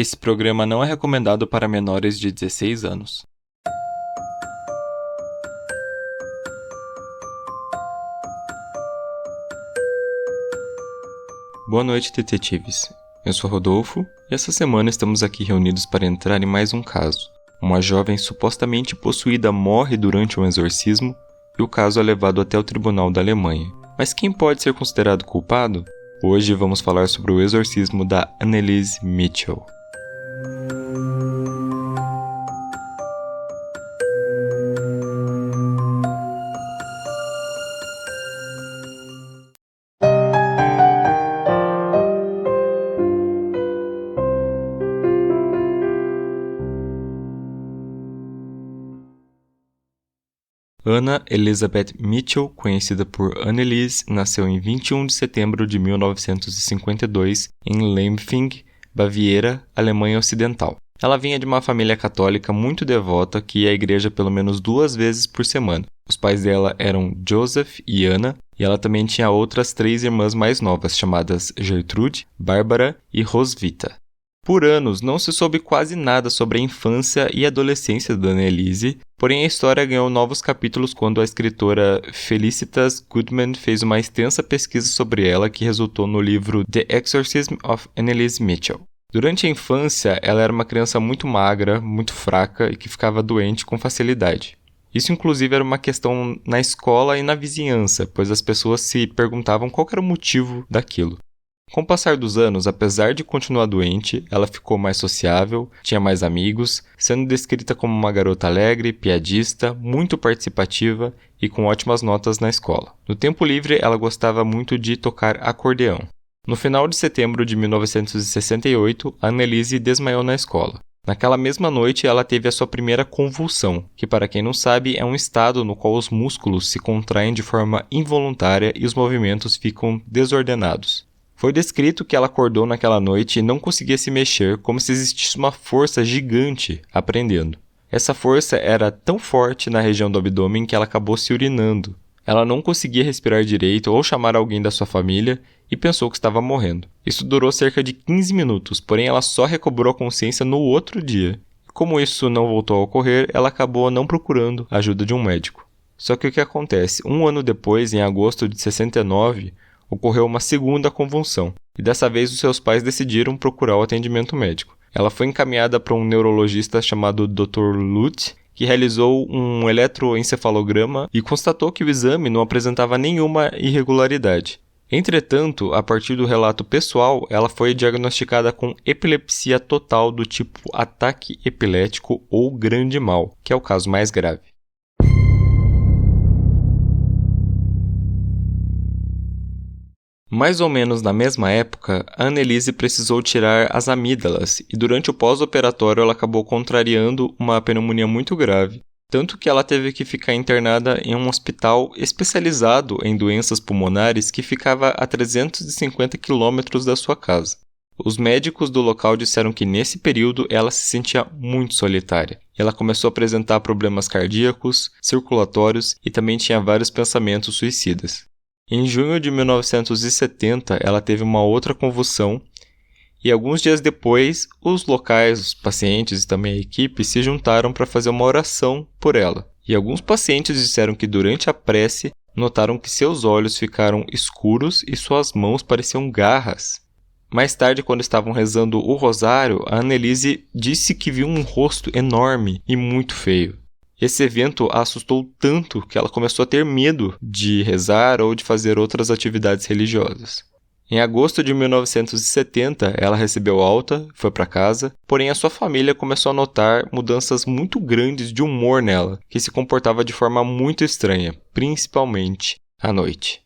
Esse programa não é recomendado para menores de 16 anos. Boa noite, detetives. Eu sou Rodolfo e essa semana estamos aqui reunidos para entrar em mais um caso. Uma jovem supostamente possuída morre durante um exorcismo e o caso é levado até o tribunal da Alemanha. Mas quem pode ser considerado culpado? Hoje vamos falar sobre o exorcismo da Anneliese Michel. Anna Elisabeth Michel, conhecida por Anneliese, nasceu em 21 de setembro de 1952 em Lempfing, Baviera, Alemanha Ocidental. Ela vinha de uma família católica muito devota que ia à igreja pelo menos 2 vezes por semana. Os pais dela eram Joseph e Anna, e ela também tinha outras 3 irmãs mais novas, chamadas Gertrude, Bárbara e Roswitha. Por anos, não se soube quase nada sobre a infância e adolescência da Anneliese, porém a história ganhou novos capítulos quando a escritora Felicitas Goodman fez uma extensa pesquisa sobre ela que resultou no livro The Exorcism of Anneliese Michel. Durante a infância, ela era uma criança muito magra, muito fraca e que ficava doente com facilidade. Isso inclusive era uma questão na escola e na vizinhança, pois as pessoas se perguntavam qual era o motivo daquilo. Com o passar dos anos, apesar de continuar doente, ela ficou mais sociável, tinha mais amigos, sendo descrita como uma garota alegre, piadista, muito participativa e com ótimas notas na escola. No tempo livre, ela gostava muito de tocar acordeão. No final de setembro de 1968, a Anneliese desmaiou na escola. Naquela mesma noite, ela teve a sua primeira convulsão, que para quem não sabe é um estado no qual os músculos se contraem de forma involuntária e os movimentos ficam desordenados. Foi descrito que ela acordou naquela noite e não conseguia se mexer, como se existisse uma força gigante a prendendo. Essa força era tão forte na região do abdômen que ela acabou se urinando. Ela não conseguia respirar direito ou chamar alguém da sua família e pensou que estava morrendo. Isso durou cerca de 15 minutos, porém ela só recobrou a consciência no outro dia. Como isso não voltou a ocorrer, ela acabou não procurando a ajuda de um médico. Só que o que acontece? 1 ano depois, em agosto de 69, ocorreu uma segunda convulsão, e dessa vez os seus pais decidiram procurar o atendimento médico. Ela foi encaminhada para um neurologista chamado Dr. Lutz, que realizou um eletroencefalograma e constatou que o exame não apresentava nenhuma irregularidade. Entretanto, a partir do relato pessoal, ela foi diagnosticada com epilepsia total do tipo ataque epilético ou grande mal, que é o caso mais grave. Mais ou menos na mesma época, a Anneliese precisou tirar as amígdalas e durante o pós-operatório ela acabou contrariando uma pneumonia muito grave, tanto que ela teve que ficar internada em um hospital especializado em doenças pulmonares que ficava a 350 quilômetros da sua casa. Os médicos do local disseram que nesse período ela se sentia muito solitária. Ela começou a apresentar problemas cardíacos, circulatórios e também tinha vários pensamentos suicidas. Em junho de 1970, ela teve uma outra convulsão e alguns dias depois, os locais, os pacientes e também a equipe se juntaram para fazer uma oração por ela. E alguns pacientes disseram que durante a prece notaram que seus olhos ficaram escuros e suas mãos pareciam garras. Mais tarde, quando estavam rezando o rosário, a Anneliese disse que viu um rosto enorme e muito feio. Esse evento a assustou tanto que ela começou a ter medo de rezar ou de fazer outras atividades religiosas. Em agosto de 1970, ela recebeu alta, foi para casa, porém a sua família começou a notar mudanças muito grandes de humor nela, que se comportava de forma muito estranha, principalmente à noite.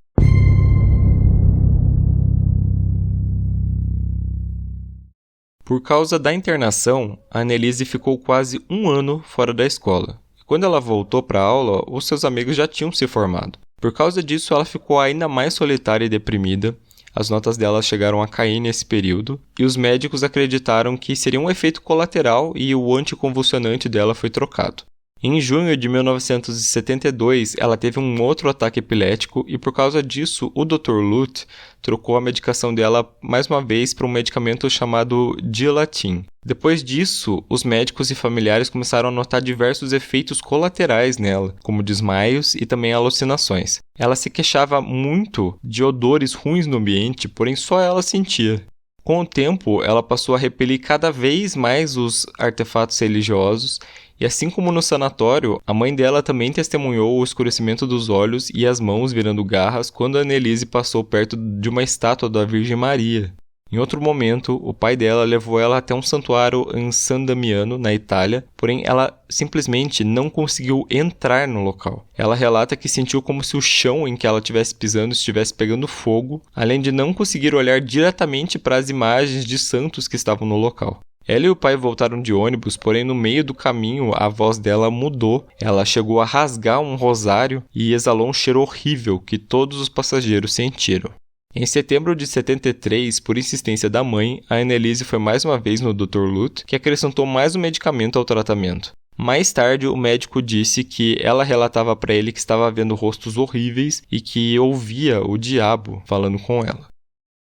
Por causa da internação, a Anneliese ficou quase 1 ano fora da escola. Quando ela voltou para a aula, os seus amigos já tinham se formado. Por causa disso, ela ficou ainda mais solitária e deprimida. As notas dela chegaram a cair nesse período e os médicos acreditaram que seria um efeito colateral e o anticonvulsionante dela foi trocado. Em junho de 1972, ela teve um outro ataque epilético e por causa disso, o Dr. Lute trocou a medicação dela mais uma vez para um medicamento chamado Dilatin. Depois disso, os médicos e familiares começaram a notar diversos efeitos colaterais nela, como desmaios e também alucinações. Ela se queixava muito de odores ruins no ambiente, porém só ela sentia. Com o tempo, ela passou a repelir cada vez mais os artefatos religiosos e assim como no sanatório, a mãe dela também testemunhou o escurecimento dos olhos e as mãos virando garras quando Anneliese passou perto de uma estátua da Virgem Maria. Em outro momento, o pai dela levou ela até um santuário em San Damiano, na Itália, porém ela simplesmente não conseguiu entrar no local. Ela relata que sentiu como se o chão em que ela estivesse pisando estivesse pegando fogo, além de não conseguir olhar diretamente para as imagens de santos que estavam no local. Ela e o pai voltaram de ônibus, porém no meio do caminho a voz dela mudou. Ela chegou a rasgar um rosário e exalou um cheiro horrível que todos os passageiros sentiram. Em setembro de 73, por insistência da mãe, a Anneliese foi mais uma vez no Dr. Lute, que acrescentou mais um medicamento ao tratamento. Mais tarde, o médico disse que ela relatava para ele que estava vendo rostos horríveis e que ouvia o diabo falando com ela.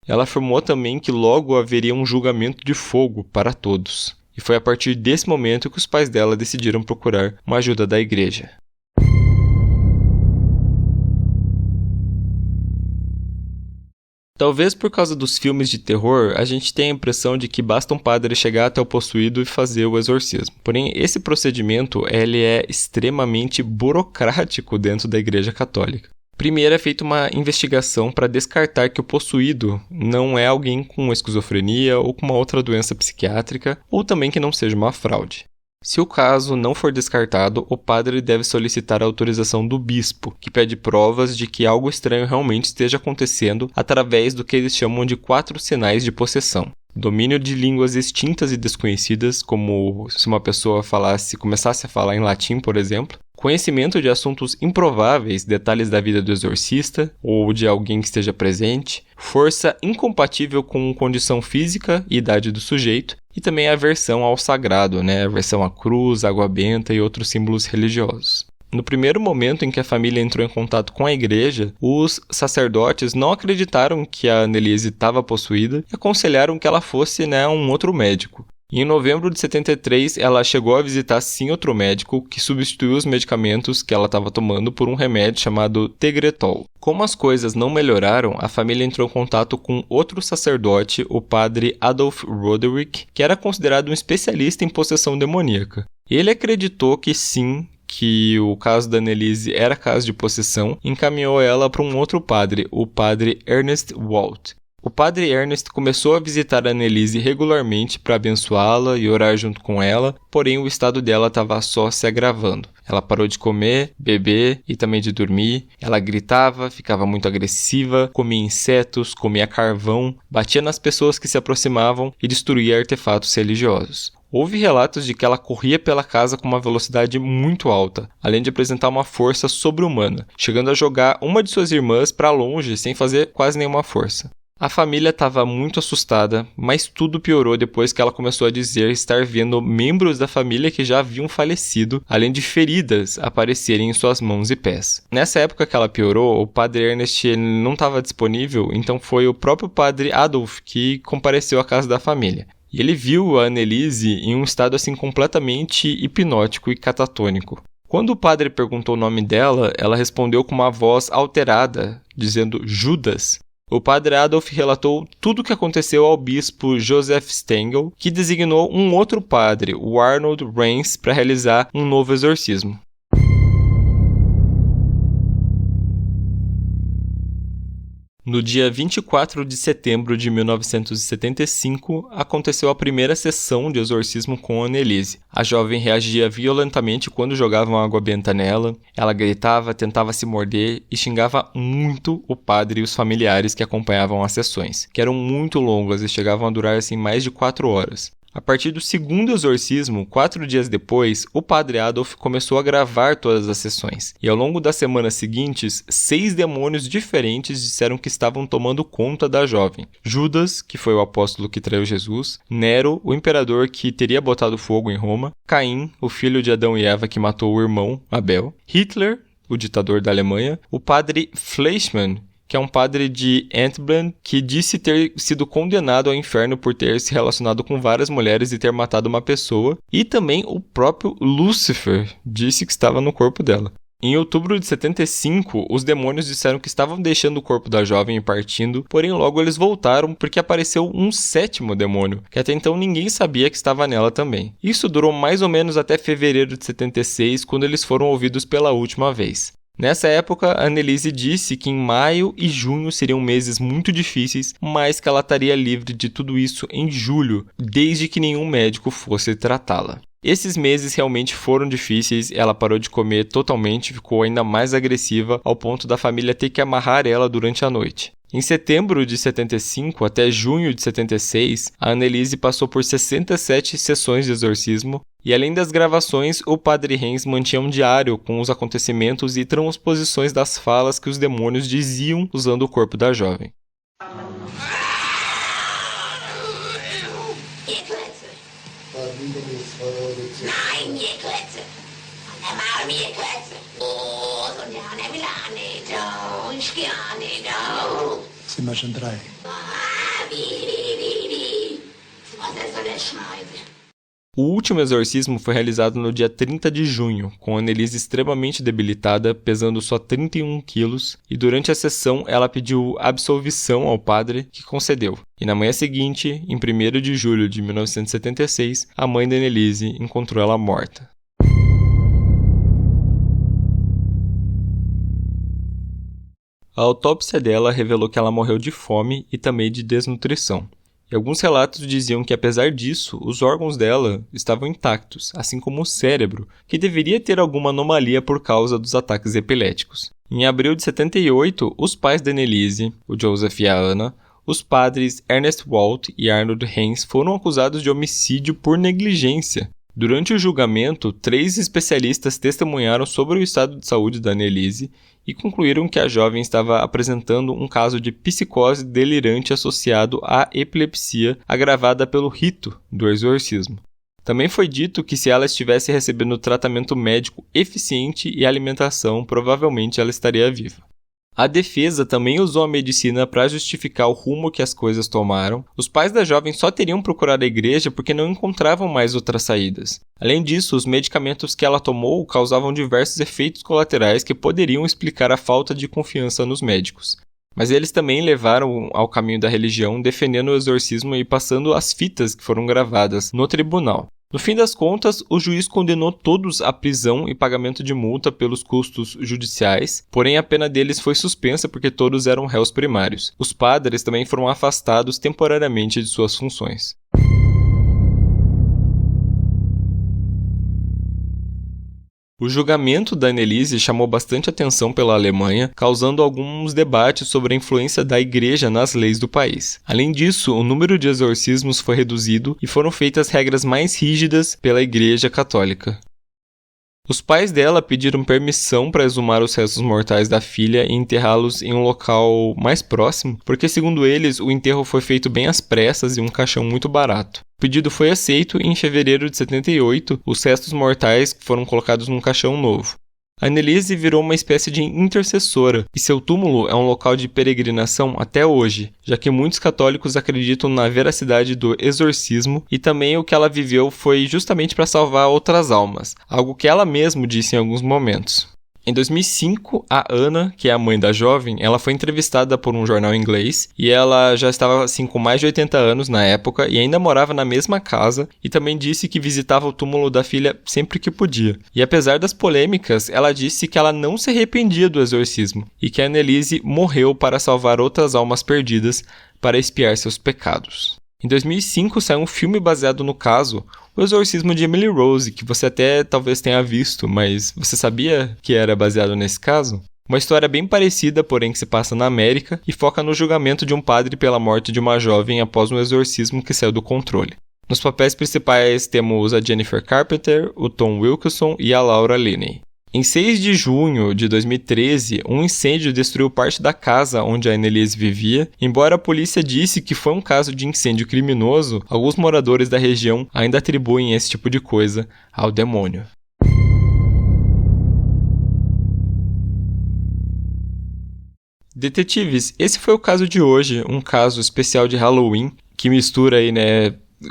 Ela afirmou também que logo haveria um julgamento de fogo para todos. E foi a partir desse momento que os pais dela decidiram procurar uma ajuda da igreja. Talvez por causa dos filmes de terror, a gente tenha a impressão de que basta um padre chegar até o possuído e fazer o exorcismo. Porém, esse procedimento ele é extremamente burocrático dentro da Igreja Católica. Primeiro é feita uma investigação para descartar que o possuído não é alguém com esquizofrenia ou com uma outra doença psiquiátrica, ou também que não seja uma fraude. Se o caso não for descartado, o padre deve solicitar a autorização do bispo, que pede provas de que algo estranho realmente esteja acontecendo através do que eles chamam de 4 sinais de possessão. Domínio de línguas extintas e desconhecidas, como se uma pessoa começasse a falar em latim, por exemplo. Conhecimento de assuntos improváveis, detalhes da vida do exorcista ou de alguém que esteja presente. Força incompatível com condição física e idade do sujeito. E também a aversão ao sagrado, aversão à cruz, água benta e outros símbolos religiosos. No primeiro momento em que a família entrou em contato com a igreja, os sacerdotes não acreditaram que a Anneliese estava possuída e aconselharam que ela fosse um outro médico. E em novembro de 73, ela chegou a visitar sim outro médico que substituiu os medicamentos que ela estava tomando por um remédio chamado Tegretol. Como as coisas não melhoraram, a família entrou em contato com outro sacerdote, o padre Adolf Roderick, que era considerado um especialista em possessão demoníaca. Ele acreditou que sim, que o caso da Anneliese era caso de possessão, e encaminhou ela para um outro padre, o padre Ernest Walt. O padre Ernest começou a visitar a Anneliese regularmente para abençoá-la e orar junto com ela, porém o estado dela estava só se agravando. Ela parou de comer, beber e também de dormir. Ela gritava, ficava muito agressiva, comia insetos, comia carvão, batia nas pessoas que se aproximavam e destruía artefatos religiosos. Houve relatos de que ela corria pela casa com uma velocidade muito alta, além de apresentar uma força sobre-humana, chegando a jogar uma de suas irmãs para longe sem fazer quase nenhuma força. A família estava muito assustada, mas tudo piorou depois que ela começou a dizer estar vendo membros da família que já haviam falecido, além de feridas aparecerem em suas mãos e pés. Nessa época que ela piorou, o padre Ernest não estava disponível, então foi o próprio padre Adolf que compareceu à casa da família. E ele viu a Anneliese em um estado assim completamente hipnótico e catatônico. Quando o padre perguntou o nome dela, ela respondeu com uma voz alterada, dizendo Judas. O padre Adolf relatou tudo o que aconteceu ao bispo Joseph Stengel, que designou um outro padre, o Arnold Rains, para realizar um novo exorcismo. No dia 24 de setembro de 1975, aconteceu a primeira sessão de exorcismo com Anneliese. A jovem reagia violentamente quando jogavam água benta nela. Ela gritava, tentava se morder e xingava muito o padre e os familiares que acompanhavam as sessões, que eram muito longas e chegavam a durar mais de 4 horas. A partir do segundo exorcismo, 4 dias depois, o padre Adolf começou a gravar todas as sessões. E ao longo das semanas seguintes, 6 demônios diferentes disseram que estavam tomando conta da jovem. Judas, que foi o apóstolo que traiu Jesus, Nero, o imperador que teria botado fogo em Roma, Caim, o filho de Adão e Eva que matou o irmão, Abel, Hitler, o ditador da Alemanha, o padre Fleischmann, que é um padre de Entblen, que disse ter sido condenado ao inferno por ter se relacionado com várias mulheres e ter matado uma pessoa, e também o próprio Lúcifer disse que estava no corpo dela. Em outubro de 75, os demônios disseram que estavam deixando o corpo da jovem e partindo, porém logo eles voltaram porque apareceu um 7º demônio, que até então ninguém sabia que estava nela também. Isso durou mais ou menos até fevereiro de 76, quando eles foram ouvidos pela última vez. Nessa época, Anneliese disse que em maio e junho seriam meses muito difíceis, mas que ela estaria livre de tudo isso em julho, desde que nenhum médico fosse tratá-la. Esses meses realmente foram difíceis, ela parou de comer totalmente, ficou ainda mais agressiva, ao ponto da família ter que amarrar ela durante a noite. Em setembro de 75 até junho de 76, a Anneliese passou por 67 sessões de exorcismo, e além das gravações, o padre Hens mantinha um diário com os acontecimentos e transposições das falas que os demônios diziam usando o corpo da jovem. O último exorcismo foi realizado no dia 30 de junho, com Anneliese extremamente debilitada, pesando só 31 quilos, e durante a sessão ela pediu absolvição ao padre, que concedeu. E na manhã seguinte, em 1º de julho de 1976, a mãe de Anneliese encontrou ela morta. A autópsia dela revelou que ela morreu de fome e também de desnutrição. E alguns relatos diziam que, apesar disso, os órgãos dela estavam intactos, assim como o cérebro, que deveria ter alguma anomalia por causa dos ataques epiléticos. Em abril de 78, os pais da Anneliese, o Joseph e a Anna, os padres Ernest Walt e Arnold Hens foram acusados de homicídio por negligência. Durante o julgamento, 3 especialistas testemunharam sobre o estado de saúde da Anneliese e concluíram que a jovem estava apresentando um caso de psicose delirante associado à epilepsia agravada pelo rito do exorcismo. Também foi dito que se ela estivesse recebendo tratamento médico eficiente e alimentação, provavelmente ela estaria viva. A defesa também usou a medicina para justificar o rumo que as coisas tomaram. Os pais da jovem só teriam procurado a igreja porque não encontravam mais outras saídas. Além disso, os medicamentos que ela tomou causavam diversos efeitos colaterais que poderiam explicar a falta de confiança nos médicos. Mas eles também levaram ao caminho da religião, defendendo o exorcismo e passando as fitas que foram gravadas no tribunal. No fim das contas, o juiz condenou todos à prisão e pagamento de multa pelos custos judiciais, porém a pena deles foi suspensa porque todos eram réus primários. Os padres também foram afastados temporariamente de suas funções. O julgamento da Anneliese chamou bastante atenção pela Alemanha, causando alguns debates sobre a influência da igreja nas leis do país. Além disso, o número de exorcismos foi reduzido e foram feitas regras mais rígidas pela Igreja Católica. Os pais dela pediram permissão para exumar os restos mortais da filha e enterrá-los em um local mais próximo, porque, segundo eles, o enterro foi feito bem às pressas e um caixão muito barato. O pedido foi aceito e, em fevereiro de 78, os restos mortais foram colocados num caixão novo. A Anneliese virou uma espécie de intercessora, e seu túmulo é um local de peregrinação até hoje, já que muitos católicos acreditam na veracidade do exorcismo e também o que ela viveu foi justamente para salvar outras almas, algo que ela mesma disse em alguns momentos. Em 2005, a Anna, que é a mãe da jovem, ela foi entrevistada por um jornal inglês e ela já estava assim com mais de 80 anos na época e ainda morava na mesma casa e também disse que visitava o túmulo da filha sempre que podia. E apesar das polêmicas, ela disse que ela não se arrependia do exorcismo e que a Anneliese morreu para salvar outras almas perdidas para expiar seus pecados. Em 2005 saiu um filme baseado no caso, O Exorcismo de Emily Rose, que você até talvez tenha visto, mas você sabia que era baseado nesse caso? Uma história bem parecida, porém que se passa na América e foca no julgamento de um padre pela morte de uma jovem após um exorcismo que saiu do controle. Nos papéis principais temos a Jennifer Carpenter, o Tom Wilkinson e a Laura Linney. Em 6 de junho de 2013, um incêndio destruiu parte da casa onde a Annelise vivia. Embora a polícia disse que foi um caso de incêndio criminoso, alguns moradores da região ainda atribuem esse tipo de coisa ao demônio. Detetives, esse foi o caso de hoje, um caso especial de Halloween, que mistura aí,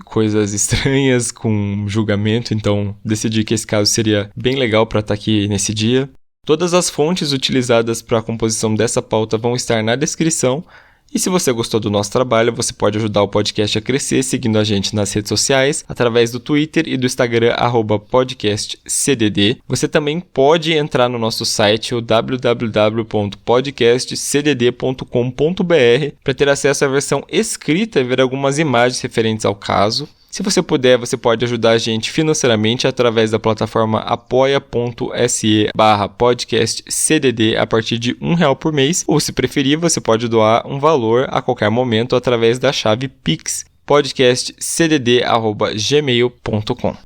coisas estranhas com julgamento, então decidi que esse caso seria bem legal para estar aqui nesse dia. Todas as fontes utilizadas para a composição dessa pauta vão estar na descrição. E se você gostou do nosso trabalho, você pode ajudar o podcast a crescer seguindo a gente nas redes sociais, através do Twitter e do Instagram, @podcastcdd. Você também pode entrar no nosso site, o www.podcastcdd.com.br, para ter acesso à versão escrita e ver algumas imagens referentes ao caso. Se você puder, você pode ajudar a gente financeiramente através da plataforma apoia.se/podcastcdd a partir de R$1 por mês, ou se preferir, você pode doar um valor a qualquer momento através da chave Pix, podcastcdd@gmail.com.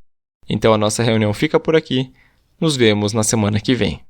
Então a nossa reunião fica por aqui, nos vemos na semana que vem.